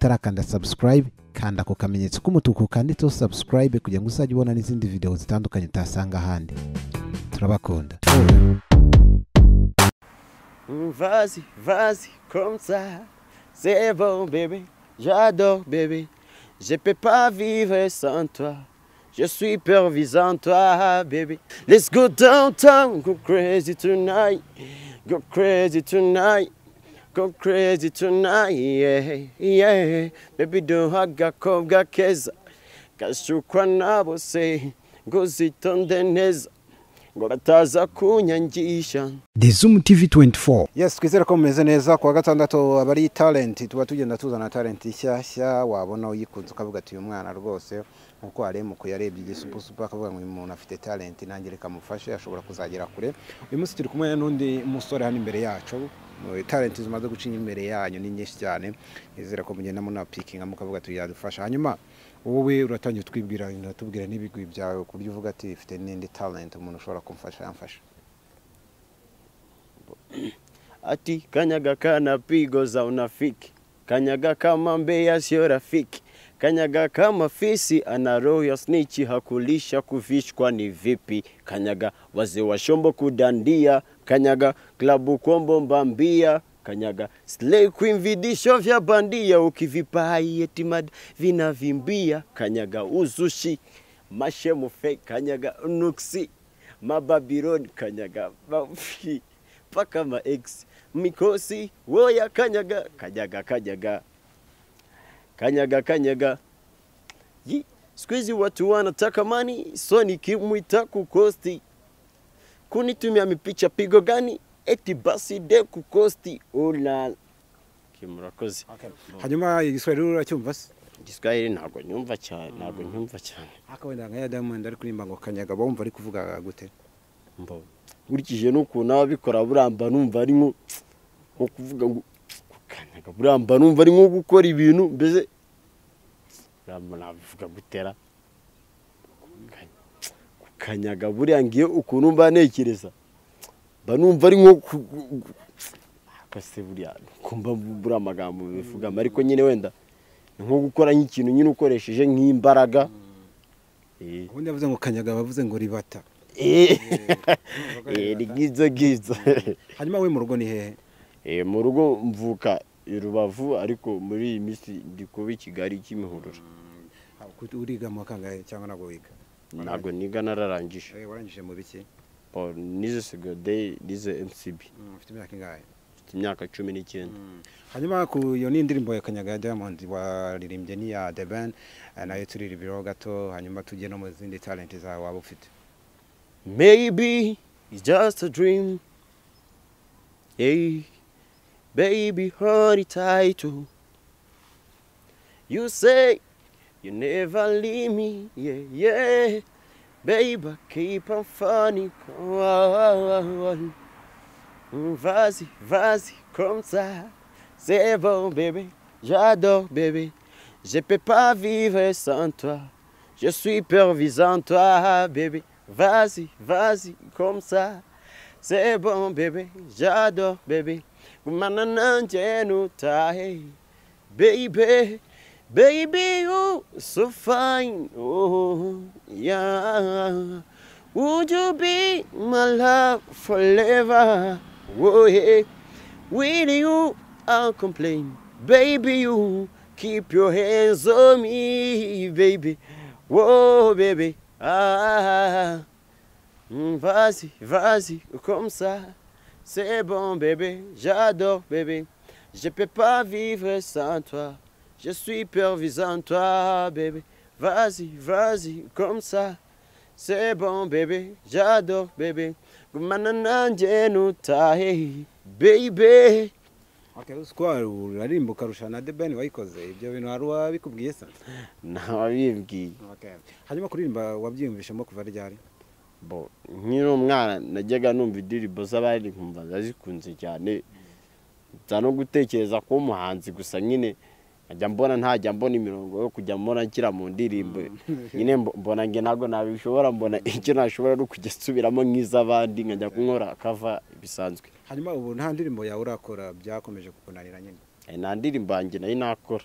utarakanda subscribe kanda ku kamenyetso k'umutuku kanditseho subscribe kugira ngo uzajye ubona n'izindi video zitandukanye utasanga ahandi. Turabakunda. Vas-y, vas-y, comme ça. C'est bon, bébé. J'adore, bébé. Je peux pas vivre sans toi. Je suis perdu sans toi, baby. Let's go downtown, go crazy tonight. Go crazy tonight. Go crazy tonight, yeah, yeah. Baby, duhaga kobwa keza. Kashukwa nabo se. Ngo zitonde neza. Ngo bataza kunyangisha. ZOOM TV24. Yes, twizera ko mumeze neza kwa gatandatu abari talent tuba tugenda tuzana talent ishyashya wabona uyikunze ukavuga ati uyu mwana rwose nkuko aremu ko yarebye igisupusupa akavuga ngo uyu muntu afite talent nanjye reka mufashe ashobora kuzagera kure. Uyu munsi turi kumwe n'undi musore hano imbere yacu. Talent zimaze gucinya imbere yanyu ni nyinshi cyane. Nizera ko mugenda muna picking mukavuga ati yadufasha. Hanyuma wowe uratangiye twibwira natubwira n'ibigwi byawe ku buryo uvuga ati ifite n'indi talent umuntu ushobora kumfasha yamfasha. Ati kanyaga kana pigo za unafiki. Kanyaga kama mbea sio rafiki. Kanyaga kama fisi ana roho ya snitchi hakulisha kuvishwa ni vipi. Kanyaga wazee wa shombo kudandia. Kanyaga klabu kombo mbambia. Kanyaga slay queen vidisho vya bandia. Ukivipa hai etimad vinavimbia. Kanyaga uzushi mashemu fake. Kanyaga unuksi mababironi. Kanyaga mafi paka ma ex mikosi woya kanyaga kanyaga kanyaga kanyaga kanyaga yi squeeze watu wanataka mani so nikimwita kukosti kunitumia mipicha pigo gani eti basi de kukosti ola kimurakozi. Hanyuma igiswahili uracyumva se? Igiswahili ntago nyumva cyane akawenda nka Diamond ari kurimba ngo kanyaga bumva ari kuvuga gute mbo urikije n'ukuntu abikora buramba numva ari nko kuvuga ngo kanyaga buramba numva ari nko gukora ibintu mbese buramba navuga gutera kanyaga buriya ngiye ukuntu mba nekereza mba numva ari nko akase buriya kumva buriya amagambo bivuga ariko nyine wenda nko gukora nk'ikintu nyine ukoresheje nk'imbaraga ubundi yavuze ngo kanyaga bavuze ngo ribata gizo. Hanyuma we mu rugo ni hehe? Mu rugo mvuka i Rubavu ariko muri iyi minsi ndi kuba i Kigali Kimihurura. Uriga mu kangahe cyangwa nago wiga? Nago niga nararangije. Warangije mu biki? Nize secondaire nize MCB. Ufite imyaka ingahe? Ufite imyaka 19. Hanyuma ku yo ni indirimbo ya kanyaga Diamond waririmbye ni ya The Band nayo turirimbiro gato hanyuma tujye no mu zindi talent zawe waba ufite. Maybe it's just a dream. Hey, baby, hold it tight too. You say you never leave me, yeah, yeah. Baby, keep on funny. Vas-y, vas-y, comme ça. C'est bon, bébé, j'adore, bébé. Je peux pas vivre sans toi. Je suis perdu sans toi, bébé. Vas-y, vas-y, comme ça. C'est bon, bébé, j'adore, bébé. Baby, baby, oh, so fine, oh, yeah. Would you be my love forever? Oh, yeah. With you, I'll complain. Baby, you keep your hands on me, baby. Whoa, baby. Vas-y, vas-y, comme ça. C'est bon, bébé, j'adore, bébé. Je peux pas vivre sans toi. Je suis perdu sans toi, bébé. Vas-y, vas-y, comme ça. C'est bon, bébé, j'adore, bébé. Baby. Okay, uskwari urarimba ukarushana The Band wayikoze ibyo bintu hari wabikubwiye se? Ntabibwiye. Okay. Hanyuma kuririmba wabyiyumvishemo kuva ryari? Nkino mwana najyaga numva indirimbo z'abari nkumva zazikunze cyane. Cyano gutekereza ko umuhanzi gusa nyine ajya mbona ntajya mbona imirongo yo kujya mbona nkira mu ndirimbo. Nyine mbona nge nago nabishobora mbona icyo nashobora no kugisubiramo nk'izabandi nkajya kunkora kava ibisanzwe. Hanyuma ubu nta ndirimbo yawe urakora byakomeje kukunanira nyine? Nta ndirimbo yanjye nayo nakora.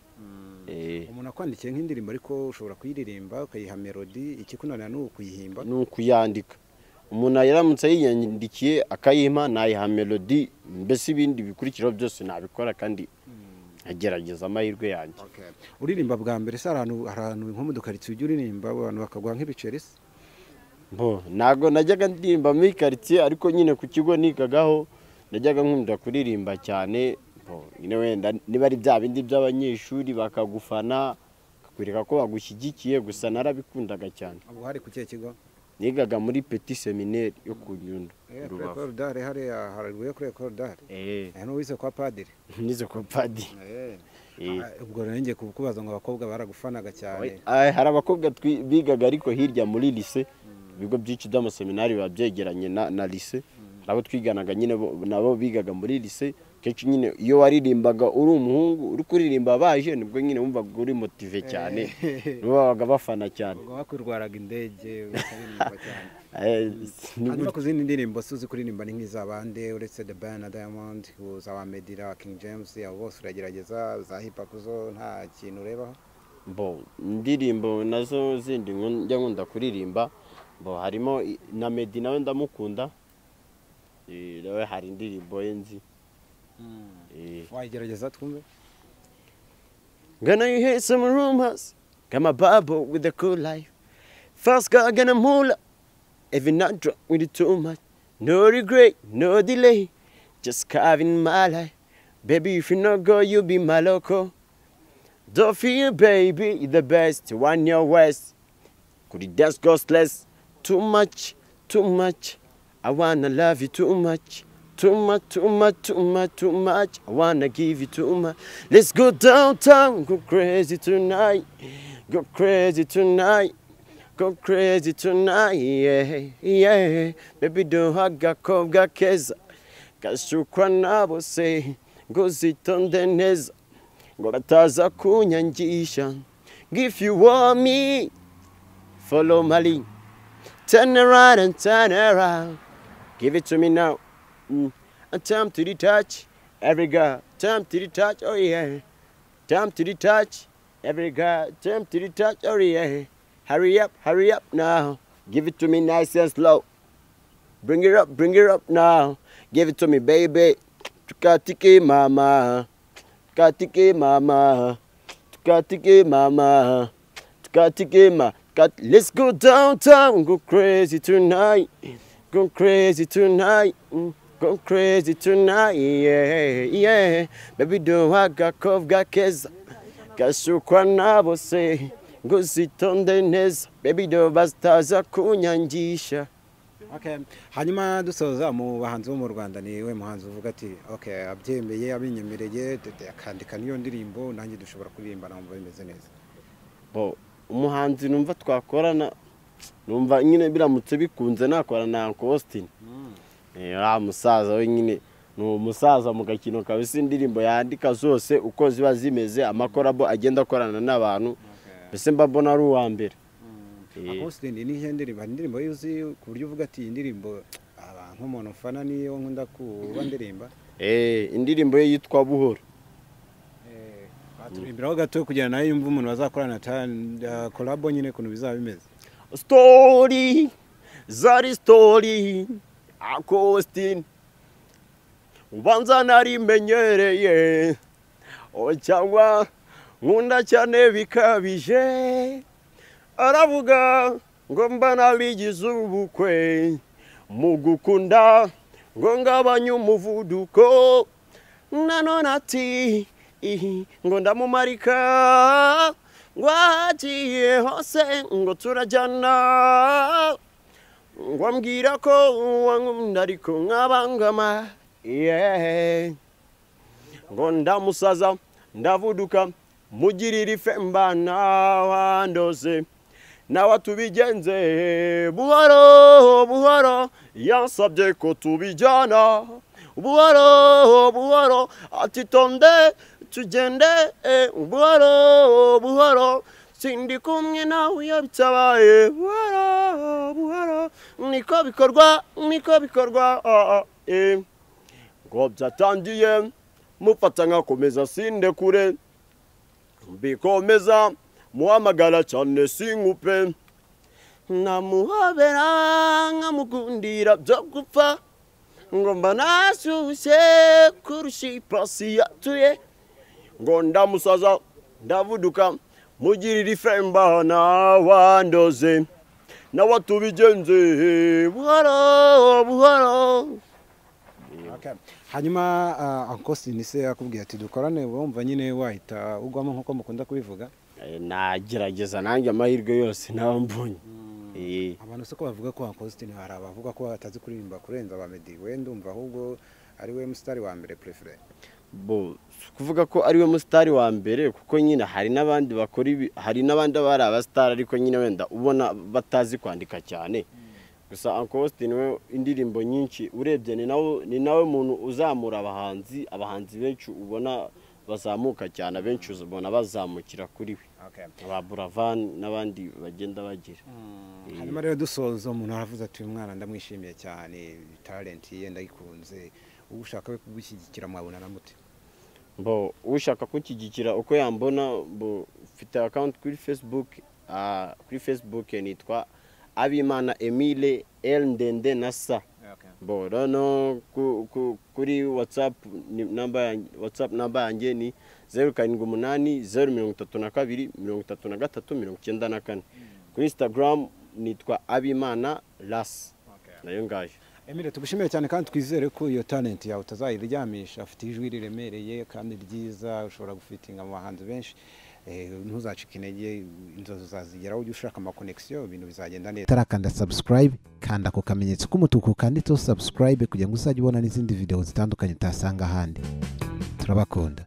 umuntu akwandikiye nk'indirimbo ariko ushobora kuyiririmba ukayiha melody ikikunanira ni ukuyihimba ni ukuyandika. Umuntu yaramutse yiyandikiye akayimpa nayiha melody, mbese ibindi bikurikiraho byose nabikora kandi agerageza amahirwe yanjye. Uririmba bwa mbere se ahantu nko mu dukaritsiye ujya uririmba abantu bakaguha nk'ibiceri se? Ntago najyaga ndirimba muri karitsiye, ariko nyine ku kigo nigagaho najyaga nkunda kuririmba cyane. Nyine wenda niba ari bya bindi by'abanyeshuri bakagufana bakakwereka ko bagushyigikiye, gusa narabikundaga cyane. Ubu hari ku kihe kigo? Nigaga muri petit seminaire yo ku Nyundo. Korodari hariya haraguye kuri korodari. Hano wize kwa padiri? Nize kwa padiri. Ubwo nenge kukubaza ngo abakobwa baragufanaga cyane. Hari abakobwa bigaga ariko hirya muri lycée, ibigo byinshi by'amaseminari babyegeranye na lycée. Nabo twiganaga nyine nabo bigaga muri lycée. Kenshi nyine iyo waririmbaga uri umuhungu uri kuririmba baje, nibwo nyine wumvaga uri motive cyane, babaga bafana cyane. Ubwo bakurwaraga indege ukaririmba cyane. Hanyuma ku zindi ndirimbo suzi kuririmba ni nk'izabande uretse The Band na Diamond, za Meddy, King James, abo bose uragerageza, za hip hop zo nta kintu urebaho? Indirimbo nazo zindi njya nkunda kuririmba, harimo na Meddy nawe ndamukunda. Nawe hari indirimbo ye nzi. Wayigerageza twumve? Gonna hear some rumors, got my Bible with a cool life. First God gonna moolah, if you're not drunk with it too much. No regret, no delay, just carving my life. Baby, if you not go, you be my loco. Don't feel, baby, you're the best, one your west. Could it just go less? Too much, too much. I wanna love you too much. Too much, too much, too much, too much. I wanna give you too much. Let's go downtown, go crazy tonight. Go crazy tonight. Go crazy tonight, yeah, yeah. Baby, duhaga kobwa keza. Gashukwa nabo se. Ngo zitonde neza. Ngo bataza kunyangisha. If you want me, follow my lead. Turn around and turn around. Give it to me now. And time to the touch, every girl. Time to the touch, oh yeah. Time to the touch, every girl. Time to the touch, oh yeah. Hurry up now. Give it to me nice and slow. Bring it up now. Give it to me, baby. Tukatike mama. Tukatike mama. Tukatike mama. Tukatike ma. Let's go downtown, go crazy tonight. Go crazy tonight. Go crazy tonight, yeah, yeah. Baby, duhaga kobwa keza. Gashukwa nabo se. Ngo zitonde neza. Baby, bataza kunyangisha. Hanyuma dusoza mu bahanzi bo mu Rwanda ni we muhanzi uvuga ati abyemeye abinyemereye akandika niyo ndirimbo nanjye dushobora kuririmba namva bimeze neza? Umuhanzi numva twakorana, numva nyine biramutse bikunze nakorana na Austin. Musaza we nyine ni umusaza mu gakino kabisa, indirimbo yandika zose uko ziba zimeze, amakorabo agenda akorana n'abantu, mbese mbabona ari uwa mbere. Austin ni indirimbo yuzi ku buryo uvuga ati indirimbo nk'umuntu ufana niyo nkunda kuba ndirimba? Indirimbo ye yitwa Buhoro. Baturimbiraho gato kugira nayo yumva umuntu bazakorana collabo nyine kuntu bizaba bimeze. Story, zari story. Austin ubanza narimenyereye cyangwa nkunda cyane bikabije, aravuga ngo mba nabigize ubukwe mu gukunda ngo ngabanye umuvuduko, nanone ati ngo ndamumarika ngo agiye hose ngo turajyana, ngo ambwira ko wankunda ariko nkabangama, yeah. Ngo ndamusaza ndavuduka mugirira ifemba nawandoze nawe tubigenze buhoro buhoro, yansabye ko tubijyana buhoro buhoro, ati tonde tugende buhoro buhoro, sindi kumwe nawe iyo bitabaye buhoro buhoro, niko bikorwa ngo byatangiye mufata nkakomeza sinde kure, bikomeza muhamagara cyane sinkupe namuhobera nkamukundira byo gupfa ngo mba nashyushye kurusha ipasi yatuye ngo ndamusaza ndavuduka mugirira ifemba na wandoze nawe atubigenze buhoro buhoro. hanyuma Uncle se yakubwiye ati dukorane wumva nyine wahita ugwamo nkuko mukunda kubivuga? Nagerageza nanjye amahirwe yose nawe mbonye. Abantu se ko bavuga ko Uncle hari abavuga ko atazi kuririmba kurenza aba Meddy, we ndumva ahubwo ari we musitari wa mbere prefere. Kuvuga ko ari we musitari wa mbere kuko nyine hari n'abandi bakora hari n'abandi bari abasitari ariko nyine wenda ubona batazi kwandika cyane. Gusa Uncle we indirimbo nyinshi urebye ni nawe muntu uzamura abahanzi benshi ubona bazamuka cyane, benshi ubona bazamukira kuri we. Aba Buravan n'abandi bagenda bagira. Hanyuma rero dusoza umuntu aravuze ati uyu mwana ndamwishimiye cyane, talent ye ndayikunze, ushaka we kugushyigikira mwabona na mute? Ushaka kunshyigikira uko yambona mfite account kuri Facebook nitwa Abimana Emile L ndende na sa. Rano kuri WhatsApp namba yanjye ni 0788 kuri Instagram nitwa Abimana Las. Nayo ngayo. Emile tugushimiye cyane kandi twizere ko iyo talent yawe utazayiryamisha, afite ijwi riremereye kandi ryiza, ushobora gufitinga mu bahanzi benshi. Ntuzacike intege, inzozi uzazigeraho ujye ushaka ama connection, ibintu bizagenda neza. Tarakanda subscribe kanda ko kamenyetso k'umutuku kanditseho subscribe kugira ngo uzajye ubona n'izindi video zitandukanye utasanga ahandi. Turabakunda.